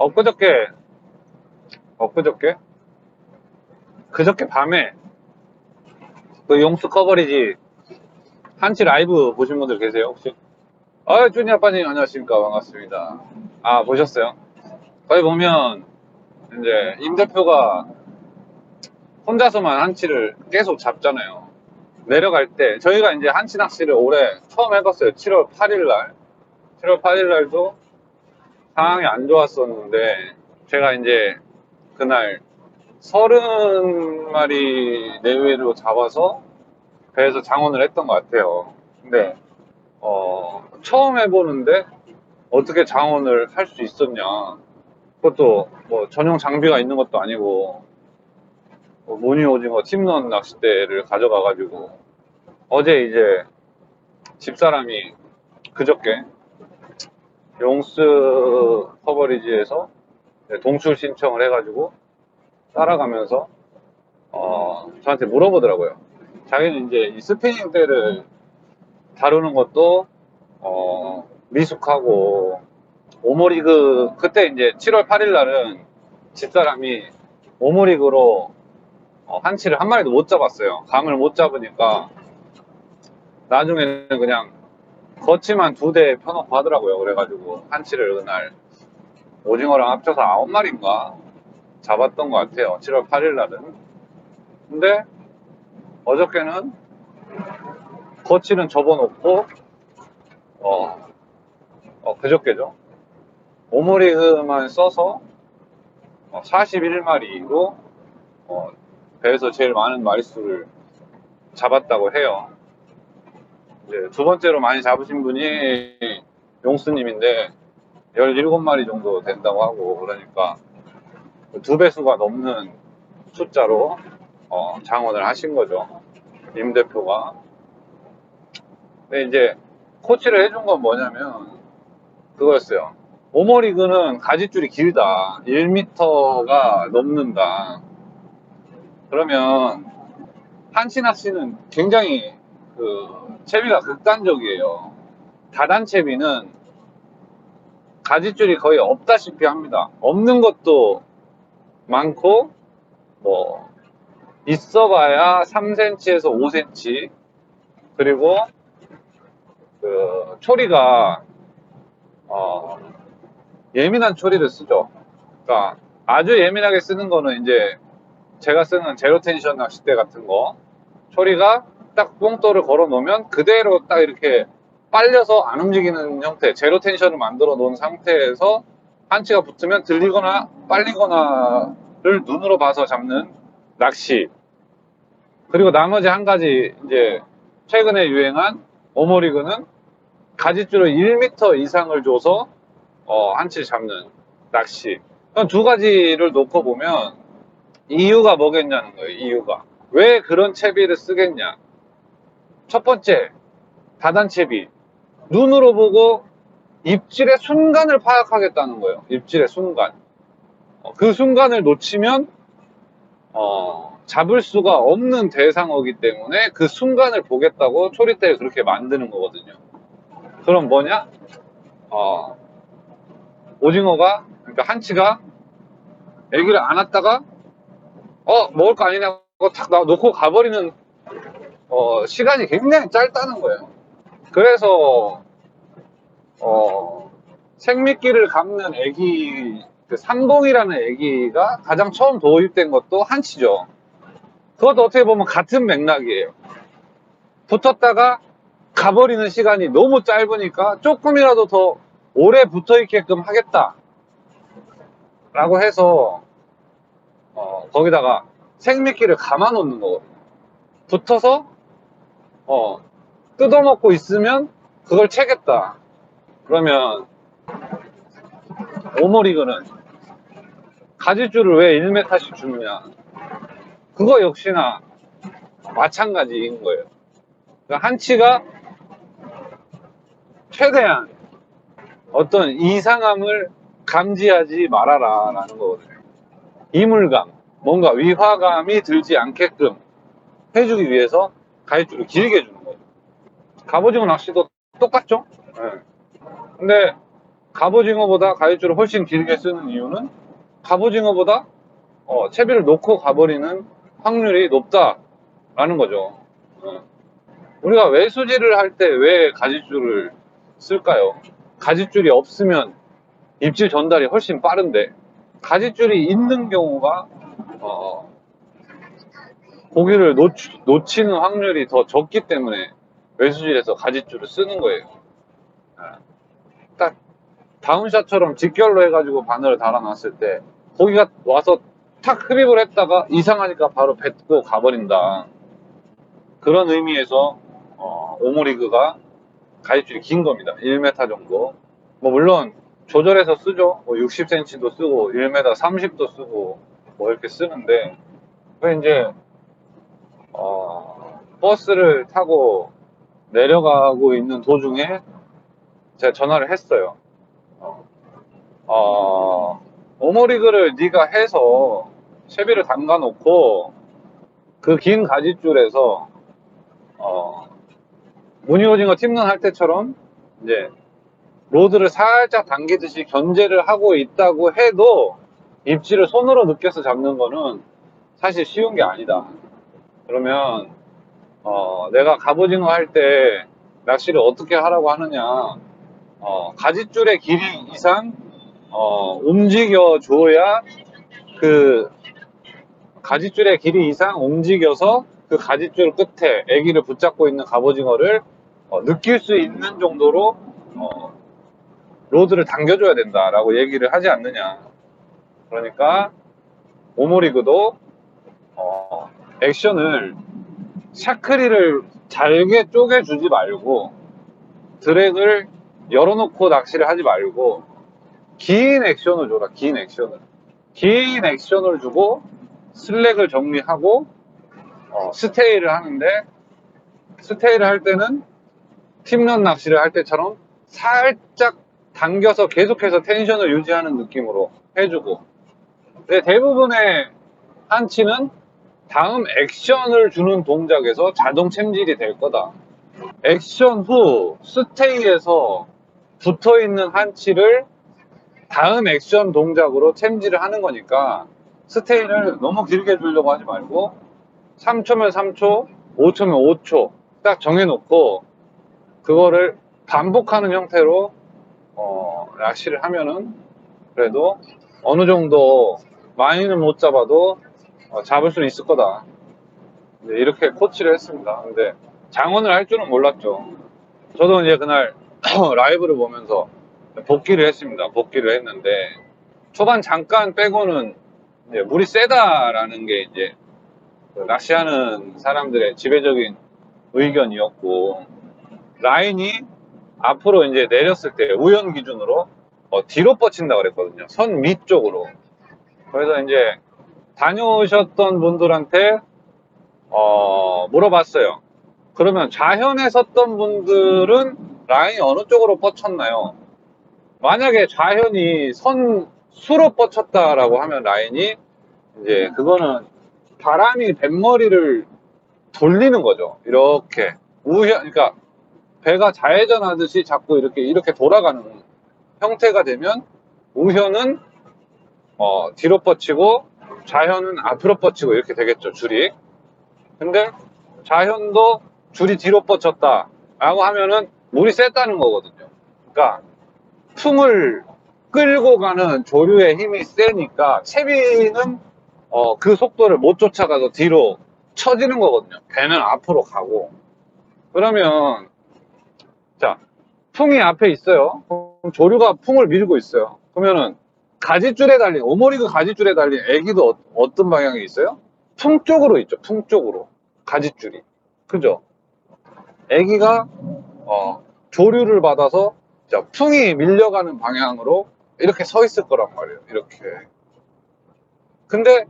엊그저께, 엊그저께? 그저께 밤에 그 용스 커버리지 한치 라이브 보신 분들 계세요, 혹시? 쭈니 아빠님, 안녕하십니까. 반갑습니다. 아, 보셨어요? 거기 보면, 이제, 임 대표가 혼자서만 한치를 계속 잡잖아요. 내려갈 때, 저희가 이제 한치 낚시를 올해 처음 해봤어요. 7월 8일날. 7월 8일날도 상황이 안 좋았었는데, 제가 이제 그날 30마리 내외로 잡아서 배에서 장원을 했던 것 같아요. 근데 처음 해보는데 어떻게 장원을 할 수 있었냐. 그것도 뭐 전용 장비가 있는 것도 아니고 무늬 오징어 팀런 낚싯대를 가져가가지고 어제 이제 집사람이 그저께 용스 커버리지에서 동출 신청을 해가지고 따라가면서 저한테 물어보더라고요. 자기는 이제 이 스피닝대를 다루는 것도 미숙하고 오모리그 그때 이제 7월 8일 날은 집사람이 오모리그로 한치를 한 마리도 못 잡았어요. 감을 못 잡으니까 나중에는 그냥 거치만 2대 펴놓고 하더라고요. 그래가지고 한치를 그날 오징어랑 합쳐서 9마리인가 잡았던 것 같아요. 7월 8일 날은. 근데 어저께는 거치는 접어놓고 그저께죠. 오모리그만 써서 41마리로 배에서 제일 많은 마리수를 잡았다고 해요. 이제 두 번째로 많이 잡으신 분이 용수님인데 17마리 정도 된다고 하고, 그러니까 2배수가 넘는 숫자로 장원을 하신 거죠. 임 대표가. 근데 이제 코치를 해준 건 뭐냐면 그거였어요. 오머리그는 가지줄이 길다. 1m가 넘는다. 그러면 한치 낚시는 굉장히 채비가 극단적이에요. 다단 채비는 가지줄이 거의 없다시피 합니다. 없는 것도 많고 뭐 있어봐야 3cm에서 5cm. 그리고 초리가 예민한 초리를 쓰죠. 그러니까 아주 예민하게 쓰는 거는 이제 제가 쓰는 제로 텐션 낚싯대 같은 거, 초리가 딱 뽕돌을 걸어 놓으면 그대로 딱 이렇게 빨려서 안 움직이는 형태, 제로 텐션을 만들어 놓은 상태에서 한치가 붙으면 들리거나 빨리거나를 눈으로 봐서 잡는 낚시. 그리고 나머지 한 가지, 이제 최근에 유행한 오모리그는 가지줄을 1m 이상을 줘서 한치 잡는 낚시. 두 가지를 놓고 보면 이유가 뭐겠냐는 거예요. 이유가 왜 그런 채비를 쓰겠냐. 첫 번째, 다단채비. 눈으로 보고 입질의 순간을 파악하겠다는 거예요. 입질의 순간. 그 순간을 놓치면 잡을 수가 없는 대상어기 때문에 그 순간을 보겠다고 초리대를 그렇게 만드는 거거든요. 그럼 뭐냐? 오징어가, 그러니까 한치가 애기를 안았다가 먹을 거 아니냐고 탁 놓고 가버리는 시간이 굉장히 짧다는 거예요. 그래서 생미끼를 감는 애기, 그 삼봉이라는 애기가 가장 처음 도입된 것도 한치죠. 그것도 어떻게 보면 같은 맥락이에요. 붙었다가 가버리는 시간이 너무 짧으니까 조금이라도 더 오래 붙어 있게끔 하겠다 라고 해서 거기다가 생미끼를 감아 놓는 거거든요. 붙어서 뜯어먹고 있으면 그걸 채겠다. 그러면 오모리그는 가지줄을 왜 1m씩 주느냐. 그거 역시나 마찬가지인 거예요. 그러니까 한치가 최대한 어떤 이상함을 감지하지 말아라 라는 거거든요. 이물감, 뭔가 위화감이 들지 않게끔 해주기 위해서 가지줄을 길게 주는 거예요. 갑오징어 낚시도 똑같죠? 네. 근데 갑오징어보다 가지줄을 훨씬 길게 쓰는 이유는 갑오징어보다 채비를 놓고 가버리는 확률이 높다라는 거죠. 우리가 외수질을 할 때 왜 가지줄을 쓸까요? 가지줄이 없으면 입질 전달이 훨씬 빠른데, 가지줄이 있는 경우가 고기를 놓치는 확률이 더 적기 때문에 외수질에서 가지줄을 쓰는 거예요. 딱 다운샷처럼 직결로 해가지고 바늘을 달아놨을 때 고기가 와서 탁 흡입을 했다가 이상하니까 바로 뱉고 가버린다. 그런 의미에서 오모리그가 가지줄이 긴 겁니다. 1m 정도. 뭐 물론 조절해서 쓰죠. 뭐 60cm도 쓰고 1m 30도 쓰고 뭐 이렇게 쓰는데, 그 이제 버스를 타고 내려가고 있는 도중에 제가 전화를 했어요. 오모리그를 네가 해서 채비를 담가 놓고 그 긴 가지줄에서 무늬오징어 팁런 할 때처럼 이제 로드를 살짝 당기듯이 견제를 하고 있다고 해도 입질을 손으로 느껴서 잡는 거는 사실 쉬운 게 아니다. 그러면 내가 갑오징어 할 때 낚시를 어떻게 하라고 하느냐, 가지줄의 길이 이상 움직여 줘야, 그 가지줄의 길이 이상 움직여서 그 가지줄 끝에 애기를 붙잡고 있는 갑오징어를 느낄 수 있는 정도로 로드를 당겨줘야 된다라고 얘기를 하지 않느냐. 그러니까 오모리그도 액션을 샤크리를 잘게 쪼개주지 말고 드랙을 열어놓고 낚시를 하지 말고 긴 액션을 줘라. 긴 액션을 주고 슬랙을 정리하고 스테이를 하는데, 스테이를 할 때는 팁런 낚시를 할 때처럼 살짝 당겨서 계속해서 텐션을 유지하는 느낌으로 해주고, 근데 대부분의 한치는 다음 액션을 주는 동작에서 자동 챔질이 될 거다. 액션 후 스테이에서 붙어있는 한치를 다음 액션 동작으로 챔질을 하는 거니까 스테이를 너무 길게 주려고 하지 말고 3초면 3초, 5초면 5초 딱 정해놓고 그거를 반복하는 형태로 낚시를 하면은 그래도 어느 정도 많이는 못 잡아도 잡을 수 있을 거다. 이렇게 코치를 했습니다. 근데 장원을 할 줄은 몰랐죠. 저도 이제 그날 라이브를 보면서 복귀를 했습니다. 복귀를 했는데 초반 잠깐 빼고는 이제 물이 세다라는 게 이제 낚시하는 사람들의 지배적인 의견이었고, 라인이 앞으로 이제 내렸을 때 우연 기준으로 뒤로 뻗친다 그랬거든요. 선 밑쪽으로. 그래서 이제 다녀오셨던 분들한테 물어봤어요. 그러면 좌현에 섰던 분들은 라인이 어느 쪽으로 뻗쳤나요? 만약에 좌현이 선수로 뻗쳤다라고 하면 라인이 이제 그거는 바람이 뱃머리를 돌리는 거죠. 이렇게 그러니까 배가 좌회전하듯이 자꾸 이렇게 돌아가는 형태가 되면 우현은 뒤로 뻗치고 좌현은 앞으로 뻗치고 이렇게 되겠죠, 줄이. 근데 좌현도 줄이 뒤로 뻗쳤다 라고 하면은 물이 셌다는 거거든요. 그러니까 풍을 끌고 가는 조류의 힘이 세니까 채비는 그 속도를 못 쫓아가서 뒤로 처지는 거거든요. 배는 앞으로 가고. 그러면 자, 풍이 앞에 있어요. 그럼 조류가 풍을 밀고 있어요. 그러면은 가지줄에 달린, 오모리그 가지줄에 달린 애기도 어떤 방향에 있어요? 풍 쪽으로 있죠. 풍 쪽으로 가지줄이. 그죠? 애기가 조류를 받아서 풍이 밀려가는 방향으로 이렇게 서 있을 거란 말이에요. 이렇게. 근데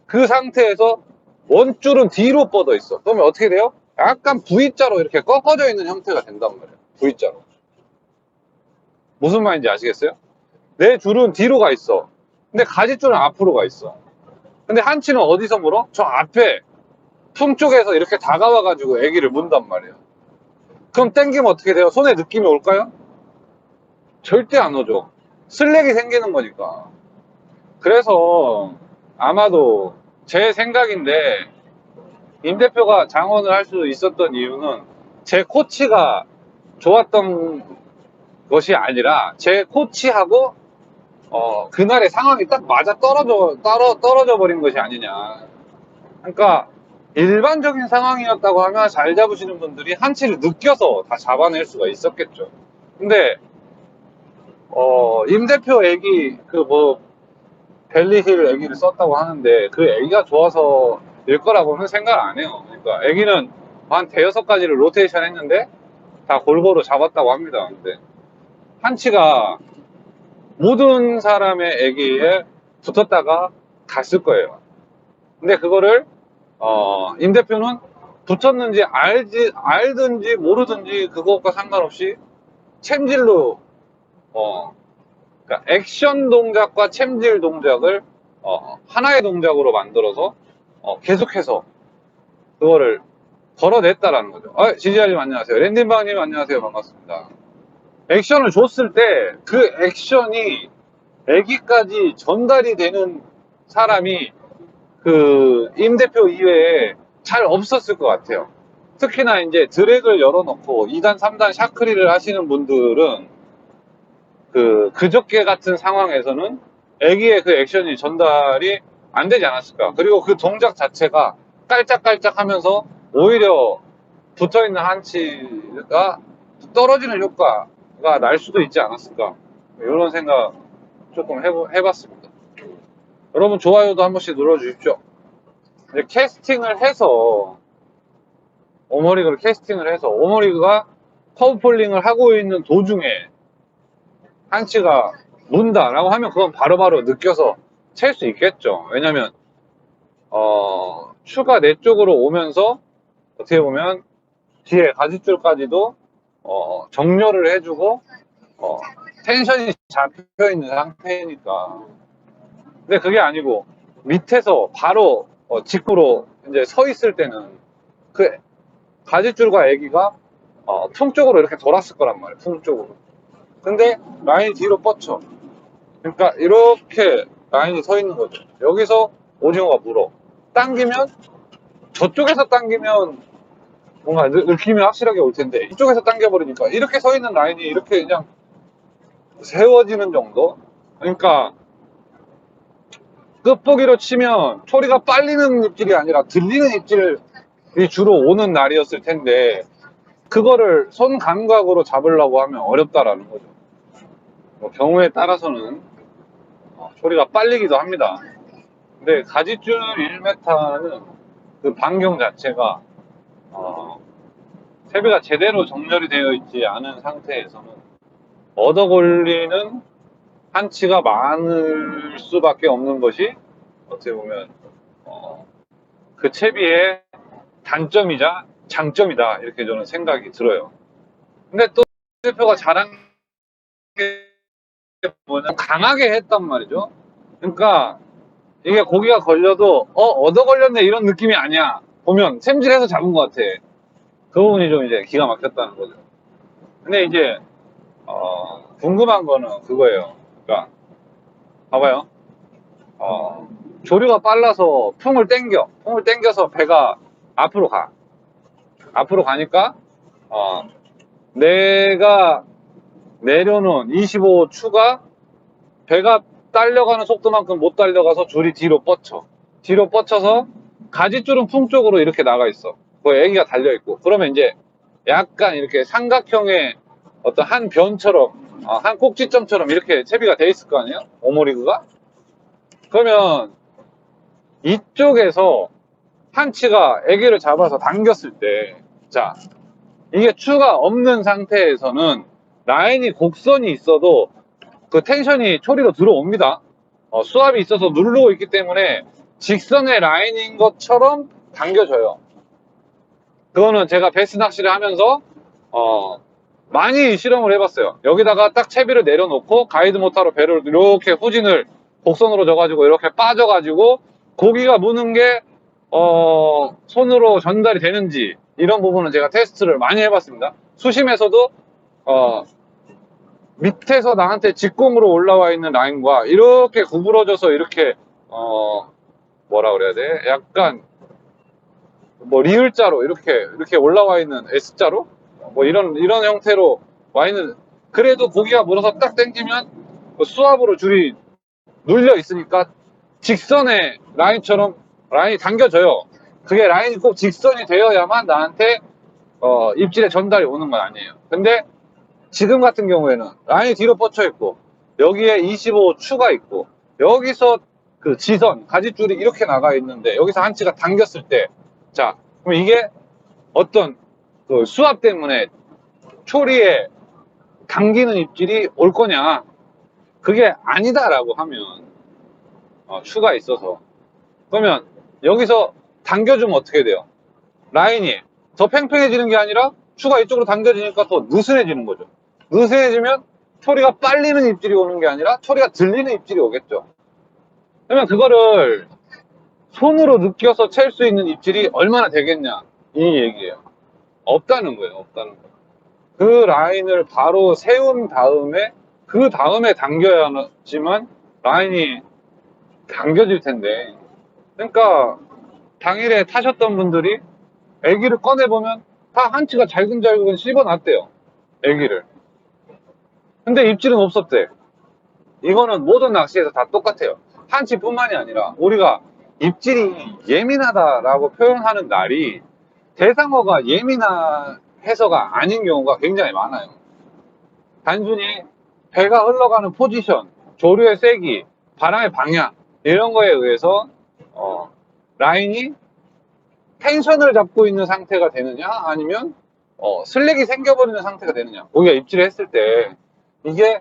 그 상태에서 원줄은 뒤로 뻗어 있어. 그러면 어떻게 돼요? 약간 V자로 이렇게 꺾어져 있는 형태가 된단 말이에요. V자로. 무슨 말인지 아시겠어요? 내 줄은 뒤로 가 있어. 근데 가지줄은 앞으로 가 있어. 근데 한치는 어디서 물어? 저 앞에 풍 쪽에서 이렇게 다가와가지고 애기를 문단 말이에요. 그럼 땡기면 어떻게 돼요? 손에 느낌이 올까요? 절대 안 오죠. 슬랙이 생기는 거니까. 그래서 아마도 제 생각인데 임 대표가 장원을 할 수 있었던 이유는 제 코치가 좋았던 것이 아니라 제 코치하고 그날의 상황이 딱 맞아 떨어져 버린 것이 아니냐. 그러니까 일반적인 상황이었다고 하면 잘 잡으시는 분들이 한치를 느껴서 다 잡아낼 수가 있었겠죠. 근데 임 대표 애기 벨리힐 애기를 썼다고 하는데 그 애기가 좋아서 일 거라고는 생각 안 해요. 그러니까 애기는 한 대여섯 가지를 로테이션 했는데 다 골고루 잡았다고 합니다. 근데 한치가 모든 사람의 애기에 붙었다가 갔을 거예요. 근데 그거를 임 대표는 붙었는지 알든지 모르든지 그것과 상관없이 챔질로 그러니까 액션 동작과 챔질 동작을 하나의 동작으로 만들어서 계속해서 그거를 걸어냈다라는 거죠. 지지아님 안녕하세요. 랜딘바님 안녕하세요. 반갑습니다. 액션을 줬을 때 그 액션이 애기까지 전달이 되는 사람이 그 임 대표 이외에 잘 없었을 것 같아요. 특히나 이제 드랙을 열어놓고 2단, 3단 샤크리를 하시는 분들은 그저께 같은 상황에서는 애기의 그 액션이 전달이 안 되지 않았을까. 그리고 그 동작 자체가 깔짝깔짝 하면서 오히려 붙어있는 한치가 떨어지는 효과가 날 수도 있지 않았을까. 이런 생각 조금 해봤습니다. 여러분 좋아요도 한 번씩 눌러주십시오. 이제 캐스팅을 해서 오머리그를 캐스팅을 해서 오머리그가 커브폴링을 하고 있는 도중에 한치가 문다 라고 하면 그건 바로바로 느껴서 챌 수 있겠죠. 왜냐면 추가 내 쪽으로 오면서 어떻게 보면 뒤에 가지줄까지도 정렬을 해주고 텐션이 잡혀 있는 상태니까. 근데 그게 아니고 밑에서 바로 직구로 이제 서 있을 때는 그 가지줄과 애기가 품 쪽으로 이렇게 돌았을 거란 말이에요. 품 쪽으로. 근데 라인이 뒤로 뻗쳐. 그러니까 이렇게 라인이 서 있는 거죠. 여기서 오징어가 물어. 당기면 저쪽에서 당기면 뭔가 느낌이 확실하게 올 텐데 이쪽에서 당겨버리니까 이렇게 서 있는 라인이 이렇게 그냥 세워지는 정도? 그러니까 끝보기로 치면 소리가 빨리는 입질이 아니라 들리는 입질이 주로 오는 날이었을 텐데 그거를 손 감각으로 잡으려고 하면 어렵다라는 거죠. 뭐 경우에 따라서는 소리가 빨리기도 합니다. 근데 가지줄 1m는 그 반경 자체가 세비가 제대로 정렬이 되어 있지 않은 상태에서는 얻어 걸리는 한치가 많을 수밖에 없는 것이 어떻게 보면 그 채비의 단점이자 장점이다 이렇게 저는 생각이 들어요. 근데 또 대표가 잘한 게 뭐냐 강하게 했단 말이죠. 그러니까 이게 고기가 걸려도 얻어 걸렸네 이런 느낌이 아니야. 보면 샘질해서 잡은 것 같아. 그 부분이 좀 이제 기가 막혔다는 거죠. 근데 이제 궁금한 거는 그거예요. 그러니까 봐봐요. 조류가 빨라서 풍을 땡겨서 배가 앞으로 가. 앞으로 가니까 내가 내려놓은 25 추가 배가 딸려가는 속도만큼 못 달려가서 줄이 뒤로 뻗쳐. 뒤로 뻗쳐서 가지줄은 풍 쪽으로 이렇게 나가 있어. 그 애기가 달려 있고. 그러면 이제 약간 이렇게 삼각형의 어떤 한 변처럼, 한 꼭지점처럼 이렇게 채비가 돼 있을 거 아니에요? 오모리그가? 그러면 이쪽에서 한치가 애기를 잡아서 당겼을 때, 자, 이게 추가 없는 상태에서는 라인이 곡선이 있어도 그 텐션이 초리로 들어옵니다. 수압이 있어서 누르고 있기 때문에 직선의 라인인 것처럼 당겨져요. 그거는 제가 베스 낚시를 하면서 많이 실험을 해봤어요. 여기다가 딱 채비를 내려놓고 가이드 모터로 배를 이렇게 후진을 곡선으로 져가지고 이렇게 빠져가지고 고기가 무는 게 손으로 전달이 되는지 이런 부분은 제가 테스트를 많이 해봤습니다. 수심에서도 밑에서 나한테 직공으로 올라와 있는 라인과 이렇게 구부러져서 이렇게 뭐라 그래야 돼? 약간 뭐 리을자로 이렇게 올라와 있는 S자로 뭐 이런 형태로 와 있는, 그래도 고기가 물어서 딱 당기면 그 수압으로 줄이 눌려 있으니까 직선의 라인처럼 라인이 당겨져요. 그게 라인이 꼭 직선이 되어야만 나한테 입질에 전달이 오는 건 아니에요. 근데 지금 같은 경우에는 라인이 뒤로 뻗쳐 있고 여기에 25 추가 있고 여기서 그 지선 가지줄이 이렇게 나가 있는데 여기서 한치가 당겼을 때, 자 그럼 이게 어떤 그 수압 때문에 초리에 당기는 입질이 올 거냐, 그게 아니다라고 하면 추가 있어서, 그러면 여기서 당겨주면 어떻게 돼요? 라인이 더 팽팽해지는 게 아니라 추가 이쪽으로 당겨지니까 더 느슨해지는 거죠. 느슨해지면 초리가 빨리는 입질이 오는 게 아니라 초리가 들리는 입질이 오겠죠. 그러면 그거를 손으로 느껴서 챌 수 있는 입질이 얼마나 되겠냐, 이 얘기예요. 없다는 거예요. 없다는 거예요. 그 라인을 바로 세운 다음에 그 다음에 당겨야지만 라인이 당겨질 텐데, 그러니까 당일에 타셨던 분들이 애기를 꺼내보면 다 한치가 잘근잘근 씹어놨대요, 애기를. 근데 입질은 없었대. 이거는 모든 낚시에서 다 똑같아요. 한치뿐만이 아니라 우리가 입질이 예민하다라고 표현하는 날이 대상어가 예민해서가 아닌 경우가 굉장히 많아요. 단순히 배가 흘러가는 포지션, 조류의 세기, 바람의 방향 이런 거에 의해서 라인이 텐션을 잡고 있는 상태가 되느냐, 아니면 슬랙이 생겨버리는 상태가 되느냐. 우리가 입질을 했을 때 이게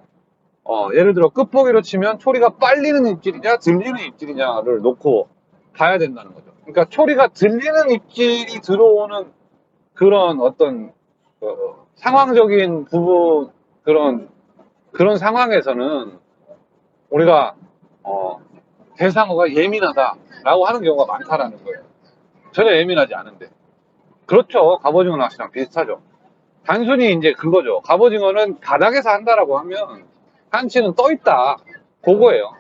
예를 들어 끝보기로 치면 초리가 빨리는 입질이냐 들리는 입질이냐를 놓고 봐야 된다는 거죠. 그러니까 초리가 들리는 입질이 들어오는 그런 어떤 상황적인 부분, 그런 상황에서는 우리가 대상어가 예민하다라고 하는 경우가 많다라는 거예요. 전혀 예민하지 않은데. 그렇죠. 갑오징어 낚시랑 비슷하죠. 단순히 이제 그거죠. 갑오징어는 바닥에서 한다라고 하면 한치는 떠 있다, 그거예요.